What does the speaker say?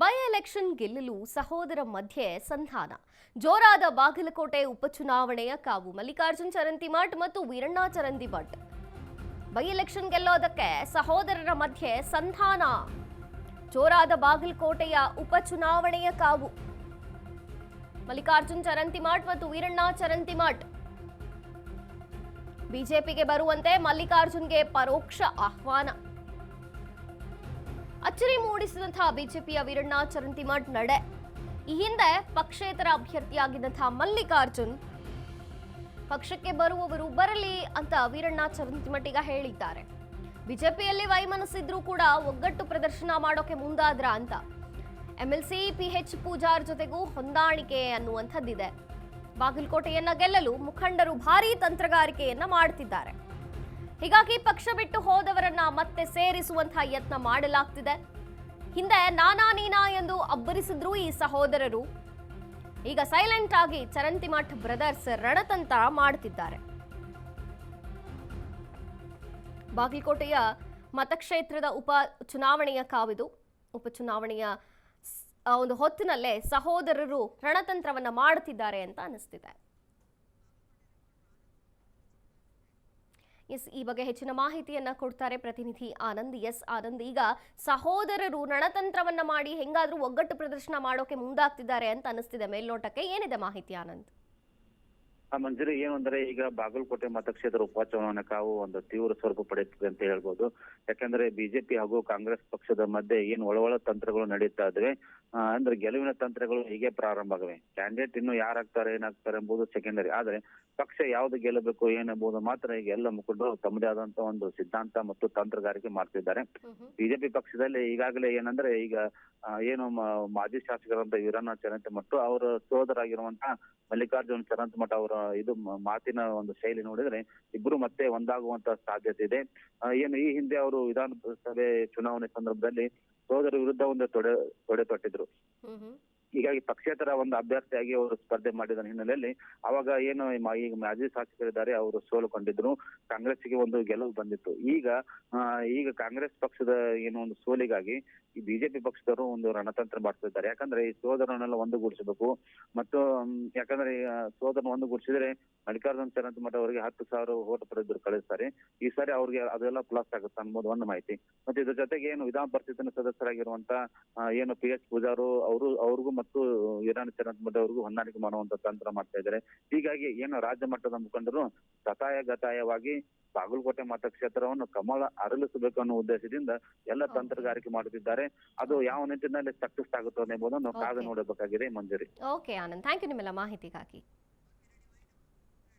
By election ಗೆಲ್ಲಲು ಸಹೋದರ ಮಧ್ಯೆ ಸಂಧಾನ. ಜೋರಾದ ಬಾಗಲಕೋಟೆ ಉಪಚುನಾವಣೆಯ ಕಾವು. ಮಲ್ಲಿಕಾರ್ಜುನ್ ಚರಂತಿಮಠ್ ಮತ್ತು ವೀರಣ್ಣ ಚರಂತಿಮಠ್ ಬೈ ಎಲೆಕ್ಷನ್ ಗೆಲ್ಲೋದಕ್ಕೆ ಸಹೋದರರ ಮಧ್ಯೆ ಸಂಧಾನ. ಜೋರಾದ ಬಾಗಲಕೋಟೆಯ ಉಪಚುನಾವಣೆಯ ಕಾವು. ಮಲ್ಲಿಕಾರ್ಜುನ್ ಚರಂತಿಮಠ್ ಮತ್ತು ವೀರಣ್ಣ ಚರಂತಿಮಠ್ ಬಿಜೆಪಿಗೆ ಬರುವಂತೆ ಮಲ್ಲಿಕಾರ್ಜುನ್ಗೆ ಪರೋಕ್ಷ ಆಹ್ವಾನ. ಅಚ್ಚರಿ ಮೂಡಿಸಿದಂತಹ ಬಿಜೆಪಿಯ ವೀರಣ್ಣ ಚರಂತಿಮಠ್ ನಡೆ. ಈ ಹಿಂದೆ ಪಕ್ಷೇತರ ಅಭ್ಯರ್ಥಿಯಾಗಿದ್ದಂತಹ ಮಲ್ಲಿಕಾರ್ಜುನ್ ಪಕ್ಷಕ್ಕೆ ಬರುವವರು ಬರಲಿ ಅಂತ ವೀರಣ್ಣ ಚರಂತಿಮಠ್ ಈಗ ಹೇಳಿದ್ದಾರೆ. ಬಿಜೆಪಿಯಲ್ಲಿ ವೈಮನಸ್ಸಿದ್ರೂ ಕೂಡ ಒಗ್ಗಟ್ಟು ಪ್ರದರ್ಶನ ಮಾಡೋಕೆ ಮುಂದಾದ್ರ ಅಂತ. ಎಂಎಲ್ಸಿ ಪಿಎಚ್ ಪೂಜಾರ್ ಜೊತೆಗೂ ಹೊಂದಾಣಿಕೆ ಅನ್ನುವಂಥದ್ದಿದೆ. ಬಾಗಲಕೋಟೆಯನ್ನ ಗೆಲ್ಲಲು ಮುಖಂಡರು ಭಾರೀ ತಂತ್ರಗಾರಿಕೆಯನ್ನ ಮಾಡುತ್ತಿದ್ದಾರೆ. ಹೀಗಾಗಿ ಪಕ್ಷ ಬಿಟ್ಟು ಹೋದವರನ್ನ ಮತ್ತೆ ಸೇರಿಸುವಂತಹ ಯತ್ನ ಮಾಡಲಾಗ್ತಿದೆ. ಹಿಂದೆ ನಾನಾ ನೀನಾ ಎಂದು ಅಬ್ಬರಿಸಿದ್ರು ಈ ಸಹೋದರರು. ಈಗ ಸೈಲೆಂಟ್ ಆಗಿ ಚರಂತಿಮಠ್ ಬ್ರದರ್ಸ್ ರಣತಂತ್ರ ಮಾಡುತ್ತಿದ್ದಾರೆ. ಬಾಗಲಕೋಟೆಯ ಮತಕ್ಷೇತ್ರದ ಉಪ ಚುನಾವಣೆಯ ಕಾವಿದು. ಉಪಚುನಾವಣೆಯ ಒಂದು ಹೊತ್ತಿನಲ್ಲೇ ಸಹೋದರರು ರಣತಂತ್ರವನ್ನ ಮಾಡುತ್ತಿದ್ದಾರೆ ಅಂತ ಅನಿಸ್ತಿದೆ. ಈ ಬಗ್ಗೆ ಹೆಚ್ಚಿನ ಮಾಹಿತಿಯನ್ನ ಕೊಡ್ತಾರೆ ಪ್ರತಿನಿಧಿ ಆನಂದ್. ಆನಂದ್, ಈಗ ಸಹೋದರರು ರಣತಂತ್ರವನ್ನ ಮಾಡಿ ಹೆಂಗಾದ್ರೂ ಒಗ್ಗಟ್ಟು ಪ್ರದರ್ಶನ ಮಾಡೋಕೆ ಮುಂದಾಗ್ತಿದ್ದಾರೆ ಅಂತ ಅನಿಸ್ತಿದೆ ಮೇಲ್ನೋಟಕ್ಕೆ. ಏನಿದೆ ಮಾಹಿತಿ ಆನಂದ್? ಮಂಜರಿ, ಏನು ಅಂದ್ರೆ ಈಗ ಬಾಗಲಕೋಟೆ ಮತಕ್ಷೇತ್ರ ಉಪಚುನಾವಣೆ ಕಾವು ಒಂದು ತೀವ್ರ ಸ್ವರೂಪ ಪಡೆಯುತ್ತದೆ ಅಂತ ಹೇಳ್ಬೋದು. ಯಾಕಂದ್ರೆ ಬಿಜೆಪಿ ಹಾಗೂ ಕಾಂಗ್ರೆಸ್ ಪಕ್ಷದ ಮಧ್ಯೆ ಏನು ಒಳ ತಂತ್ರಗಳು ನಡೀತಾ ಇದಾವೆ. ಅಂದ್ರೆ ಗೆಲುವಿನ ತಂತ್ರಗಳು ಹೀಗೆ ಪ್ರಾರಂಭ ಆಗಿವೆ. ಕ್ಯಾಂಡಿಡೇಟ್ ಇನ್ನು ಯಾರಾಗ್ತಾರೆ ಏನಾಗ್ತಾರೆ ಎಂಬುದು ಸೆಕೆಂಡರಿ. ಆದ್ರೆ ಪಕ್ಷ ಯಾವ್ದು ಗೆಲ್ಲಬೇಕು ಏನೆಂಬುದು ಮಾತ್ರ ಈಗ ಎಲ್ಲ ಮುಖಂಡರು ತಮ್ಮದೇ ಆದಂತ ಒಂದು ಸಿದ್ಧಾಂತ ಮತ್ತು ತಂತ್ರಗಾರಿಕೆ ಮಾಡ್ತಿದ್ದಾರೆ. ಬಿಜೆಪಿ ಪಕ್ಷದಲ್ಲಿ ಈಗಾಗಲೇ ಏನಂದ್ರೆ ಈಗ ಏನು ಮಾಜಿ ಶಾಸಕರಂತ ವೀರಣ್ಣ ಚರಂತಿಮಠ್ ಅವರ ಸೋದರಾಗಿರುವಂತಹ ಮಲ್ಲಿಕಾರ್ಜುನ್ ಚರಂತಿಮಠ್ ಅವರ ಇದು ಮಾತಿನ ಒಂದು ಶೈಲಿ ನೋಡಿದ್ರೆ ಇಬ್ರು ಮತ್ತೆ ಒಂದಾಗುವಂತ ಸಾಧ್ಯತೆ ಇದೆ. ಏನು ಈ ಹಿಂದೆ ಅವರು ವಿಧಾನಸಭೆ ಚುನಾವಣೆ ಸಂದರ್ಭದಲ್ಲಿ ಸೋದರ ವಿರುದ್ಧ ಒಂದು ತೊಡೆ ತೊಟ್ಟಿದ್ರು. ಹೀಗಾಗಿ ಪಕ್ಷೇತರ ಒಂದು ಅಭ್ಯರ್ಥಿಯಾಗಿ ಅವರು ಸ್ಪರ್ಧೆ ಮಾಡಿದ ಹಿನ್ನೆಲೆಯಲ್ಲಿ ಅವಾಗ ಏನು ಈಗ ಮಾಜಿ ಶಾಸಕರಿದ್ದಾರೆ ಅವರು ಸೋಲುಕೊಂಡಿದ್ರು. ಕಾಂಗ್ರೆಸ್ಗೆ ಒಂದು ಗೆಲುವು ಬಂದಿತ್ತು. ಈಗ ಕಾಂಗ್ರೆಸ್ ಪಕ್ಷದ ಏನು ಒಂದು ಸೋಲಿಗಾಗಿ ಈ ಬಿಜೆಪಿ ಪಕ್ಷದವರು ಒಂದು ರಣತಂತ್ರ ಮಾಡ್ತಿದ್ದಾರೆ. ಯಾಕಂದ್ರೆ ಈ ಸೋದರನ್ನೆಲ್ಲ ಒಂದುಗೂಡಿಸಬೇಕು ಮತ್ತು ಯಾಕಂದ್ರೆ ಸೋದರನ ಒಂದುಗೂಡಿಸಿದ್ರೆ ಮಲ್ಲಿಕಾರ್ಜುನ್ ಚರಂತಿಮಠ್ ಅವರಿಗೆ 10,000 ಓಟ್ ಪಡೆದ್ರು ಕಳಿಸ್ತಾರೆ. ಈ ಸಾರಿ ಅವ್ರಿಗೆ ಅದೆಲ್ಲ ಪ್ಲಸ್ ಆಗುತ್ತೆ ಅನ್ನೋದು ಒಂದು ಮಾಹಿತಿ. ಮತ್ತೆ ಇದ್ರ ಜೊತೆಗೆ ಏನು ವಿಧಾನ ಪರಿಷತ್ತಿನ ಸದಸ್ಯರಾಗಿರುವಂತ ಏನು ಪಿಎಚ್ ಪೂಜಾರು ಅವ್ರಿಗೂ ಮತ್ತು ವೀರಣ್ಣ ಚರಂತಿಮಠ್ ಅವ್ರಿಗೂ ಹೊಂದಾಣಿಕೆ ಮಾಡುವಂತ ತಂತ್ರ ಮಾಡ್ತಾ ಇದ್ದಾರೆ. ಹೀಗಾಗಿ ಏನು ರಾಜ್ಯ ಮಟ್ಟದ ಮುಖಂಡರು ಗತಾಯವಾಗಿ ಬಾಗಲಕೋಟೆ ಮತಕ್ಷೇತ್ರವನ್ನು ಕಮಲ ಅರಳಿಸಬೇಕು ಅನ್ನೋ ಉದ್ದೇಶದಿಂದ ಎಲ್ಲ ತಂತ್ರಗಾರಿಕೆ ಮಾಡುತ್ತಿದ್ದಾರೆ. ಅದು ಯಾವ ನಿಟ್ಟಿನಲ್ಲಿ ಸಕ್ಸಸ್ ಆಗುತ್ತದೆ ಎಂಬುದನ್ನು ಕಾದು ನೋಡಬೇಕಾಗಿದೆ ಮಂಜರಿ. ಓಕೆ ಆನಂದ್, ಥ್ಯಾಂಕ್ ಯು ನಿಮ್ಮೆಲ್ಲ ಮಾಹಿತಿಗಾಗಿ.